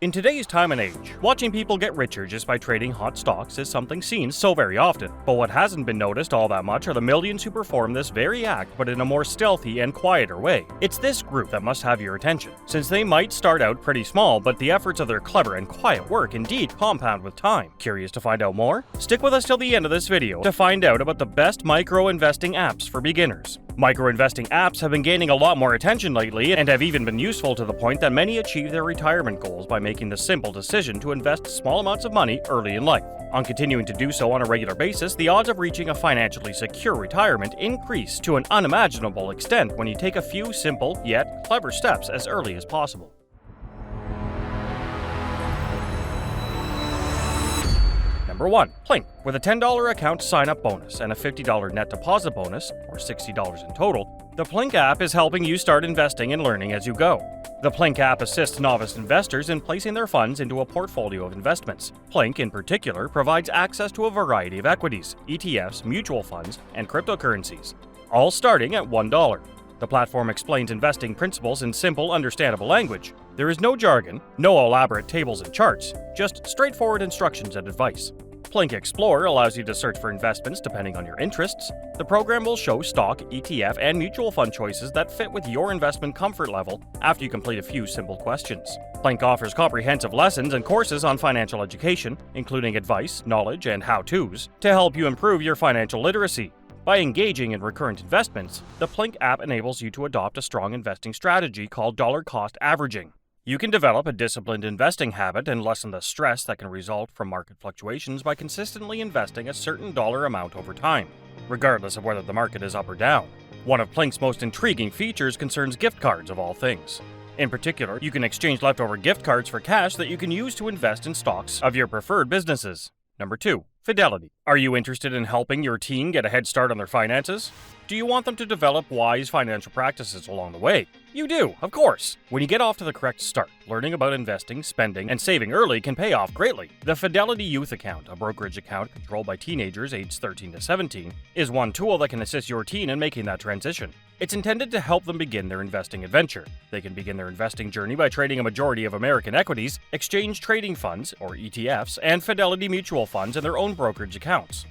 In today's time and age, watching people get richer just by trading hot stocks is something seen so very often. But what hasn't been noticed all that much are the millions who perform this very act but in a more stealthy and quieter way. It's this group that must have your attention, since they might start out pretty small, but the efforts of their clever and quiet work indeed compound with time. Curious to find out more? Stick with us till the end of this video to find out about the best micro-investing apps for beginners. Micro-investing apps have been gaining a lot more attention lately and have even been useful to the point that many achieve their retirement goals by making the simple decision to invest small amounts of money early in life. On continuing to do so on a regular basis, the odds of reaching a financially secure retirement increase to an unimaginable extent when you take a few simple yet clever steps as early as possible. Number 1. Plink. With a $10 account sign-up bonus and a $50 net deposit bonus, or $60 in total, the Plink app is helping you start investing and learning as you go. The Plink app assists novice investors in placing their funds into a portfolio of investments. Plink, in particular, provides access to a variety of equities, ETFs, mutual funds, and cryptocurrencies, all starting at $1. The platform explains investing principles in simple, understandable language. There is no jargon, no elaborate tables and charts, just straightforward instructions and advice. Plink Explorer allows you to search for investments depending on your interests. The program will show stock, ETF, and mutual fund choices that fit with your investment comfort level after you complete a few simple questions. Plink offers comprehensive lessons and courses on financial education, including advice, knowledge, and how-tos, to help you improve your financial literacy. By engaging in recurrent investments, the Plink app enables you to adopt a strong investing strategy called dollar-cost averaging. You can develop a disciplined investing habit and lessen the stress that can result from market fluctuations by consistently investing a certain dollar amount over time, regardless of whether the market is up or down. One of Plink's most intriguing features concerns gift cards of all things. In particular, you can exchange leftover gift cards for cash that you can use to invest in stocks of your preferred businesses. Number 2. Fidelity. Are you interested in helping your teen get a head start on their finances? Do you want them to develop wise financial practices along the way? You do, of course! When you get off to the correct start, learning about investing, spending, and saving early can pay off greatly. The Fidelity Youth Account, a brokerage account controlled by teenagers aged 13 to 17, is one tool that can assist your teen in making that transition. It's intended to help them begin their investing adventure. They can begin their investing journey by trading a majority of American equities, exchange trading funds, or ETFs, and Fidelity mutual funds in their own brokerage accounts.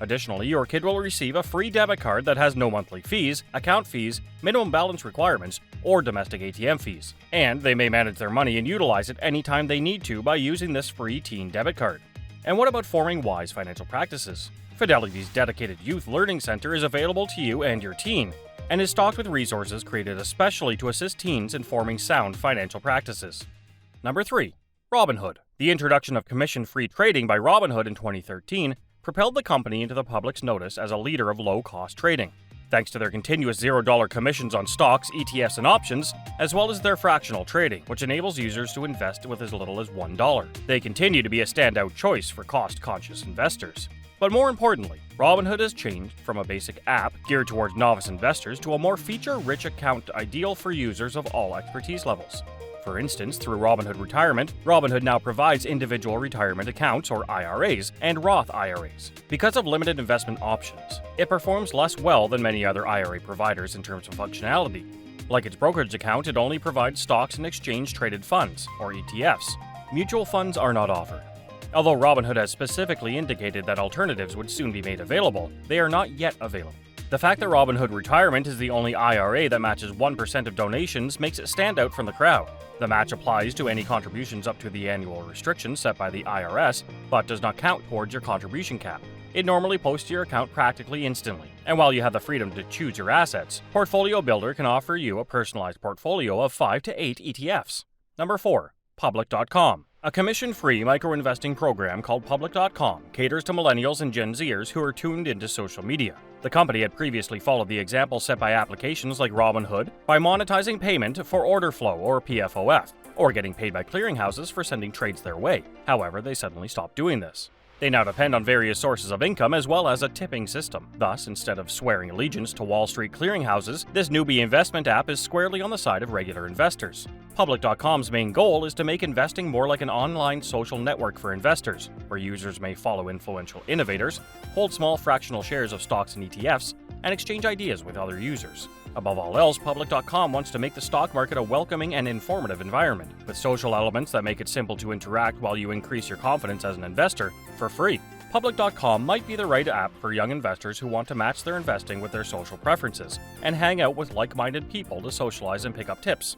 Additionally, your kid will receive a free debit card that has no monthly fees, account fees, minimum balance requirements, or domestic ATM fees. And they may manage their money and utilize it anytime they need to by using this free teen debit card. And what about forming wise financial practices? Fidelity's dedicated youth learning center is available to you and your teen, and is stocked with resources created especially to assist teens in forming sound financial practices. Number 3. Robinhood. The introduction of commission-free trading by Robinhood in 2013 propelled the company into the public's notice as a leader of low-cost trading. Thanks to their continuous $0 commissions on stocks, ETFs, and options, as well as their fractional trading, which enables users to invest with as little as $1. They continue to be a standout choice for cost-conscious investors. But more importantly, Robinhood has changed from a basic app geared towards novice investors to a more feature-rich account ideal for users of all expertise levels. For instance, through Robinhood Retirement, Robinhood now provides individual retirement accounts, or IRAs, and Roth IRAs. Because of limited investment options, it performs less well than many other IRA providers in terms of functionality. Like its brokerage account, it only provides stocks and exchange-traded funds, or ETFs. Mutual funds are not offered. Although Robinhood has specifically indicated that alternatives would soon be made available, they are not yet available. The fact that Robinhood Retirement is the only IRA that matches 1% of donations makes it stand out from the crowd. The match applies to any contributions up to the annual restriction set by the IRS, but does not count towards your contribution cap. It normally posts to your account practically instantly, and while you have the freedom to choose your assets, Portfolio Builder can offer you a personalized portfolio of 5 to 8 ETFs. Number 4. Public.com. A commission-free micro-investing program called Public.com caters to millennials and Gen Zers who are tuned into social media. The company had previously followed the example set by applications like Robinhood by monetizing payment for order flow, or PFOF, or getting paid by clearinghouses for sending trades their way. However, they suddenly stopped doing this. They now depend on various sources of income as well as a tipping system. Thus, instead of swearing allegiance to Wall Street clearinghouses, this newbie investment app is squarely on the side of regular investors. Public.com's main goal is to make investing more like an online social network for investors, where users may follow influential innovators, hold small fractional shares of stocks and ETFs, and exchange ideas with other users. Above all else, Public.com wants to make the stock market a welcoming and informative environment, with social elements that make it simple to interact while you increase your confidence as an investor for free. Public.com might be the right app for young investors who want to match their investing with their social preferences and hang out with like-minded people to socialize and pick up tips.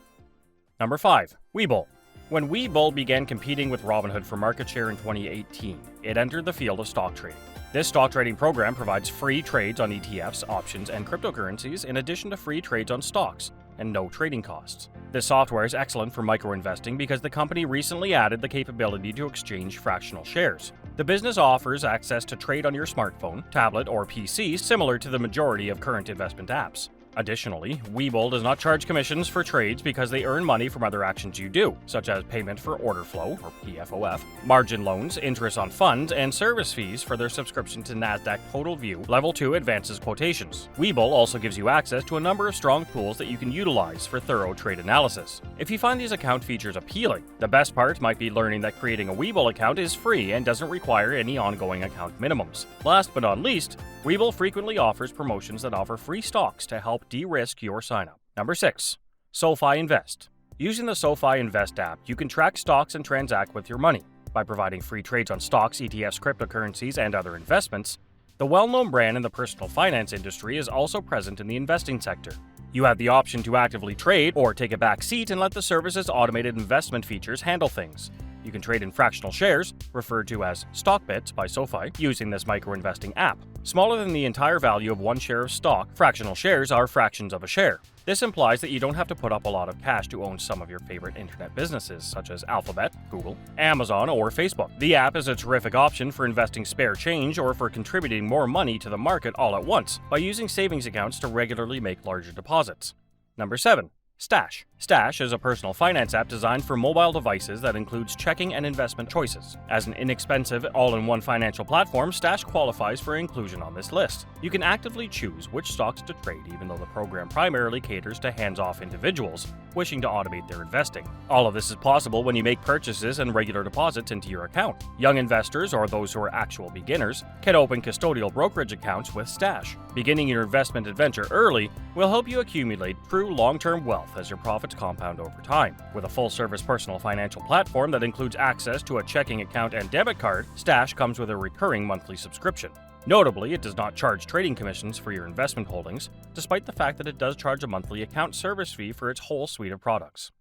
Number 5. Weeble. When Weeble began competing with Robinhood for market share in 2018, it entered the field of stock trading. This stock trading program provides free trades on ETFs, options, and cryptocurrencies in addition to free trades on stocks and no trading costs. This software is excellent for micro-investing because the company recently added the capability to exchange fractional shares. The business offers access to trade on your smartphone, tablet, or PC similar to the majority of current investment apps. Additionally, Weeble does not charge commissions for trades because they earn money from other actions you do, such as payment for order flow, or PFOF, margin loans, interest on funds, and service fees for their subscription to NASDAQ Total View Level 2 Advances quotations. Weeble also gives you access to a number of strong tools that you can utilize for thorough trade analysis. If you find these account features appealing, the best part might be learning that creating a Weeble account is free and doesn't require any ongoing account minimums. Last but not least, Weeble frequently offers promotions that offer free stocks to help de-risk your sign-up. Number 6. SoFi Invest. Using the SoFi Invest app, you can track stocks and transact with your money. By providing free trades on stocks, ETFs, cryptocurrencies, and other investments, the well-known brand in the personal finance industry is also present in the investing sector. You have the option to actively trade or take a back seat and let the service's automated investment features handle things. You can trade in fractional shares, referred to as stock bits by SoFi, using this micro-investing app. Smaller than the entire value of one share of stock, fractional shares are fractions of a share. This implies that you don't have to put up a lot of cash to own some of your favorite internet businesses, such as Alphabet, Google, Amazon, or Facebook. The app is a terrific option for investing spare change or for contributing more money to the market all at once by using savings accounts to regularly make larger deposits. Number 7. Stash. Stash is a personal finance app designed for mobile devices that includes checking and investment choices. As an inexpensive, all-in-one financial platform, Stash qualifies for inclusion on this list. You can actively choose which stocks to trade, even though the program primarily caters to hands-off individuals wishing to automate their investing. All of this is possible when you make purchases and regular deposits into your account. Young investors, or those who are actual beginners, can open custodial brokerage accounts with Stash. Beginning your investment adventure early will help you accumulate true long-term wealth as your profits compound over time. With a full-service personal financial platform that includes access to a checking account and debit card, Stash comes with a recurring monthly subscription. Notably, it does not charge trading commissions for your investment holdings, despite the fact that it does charge a monthly account service fee for its whole suite of products.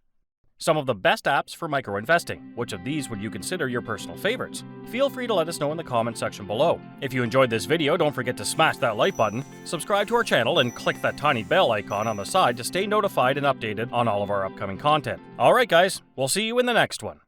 Some of the best apps for micro-investing. Which of these would you consider your personal favorites? Feel free to let us know in the comment section below. If you enjoyed this video, don't forget to smash that like button, subscribe to our channel, and click that tiny bell icon on the side to stay notified and updated on all of our upcoming content. Alright guys, we'll see you in the next one.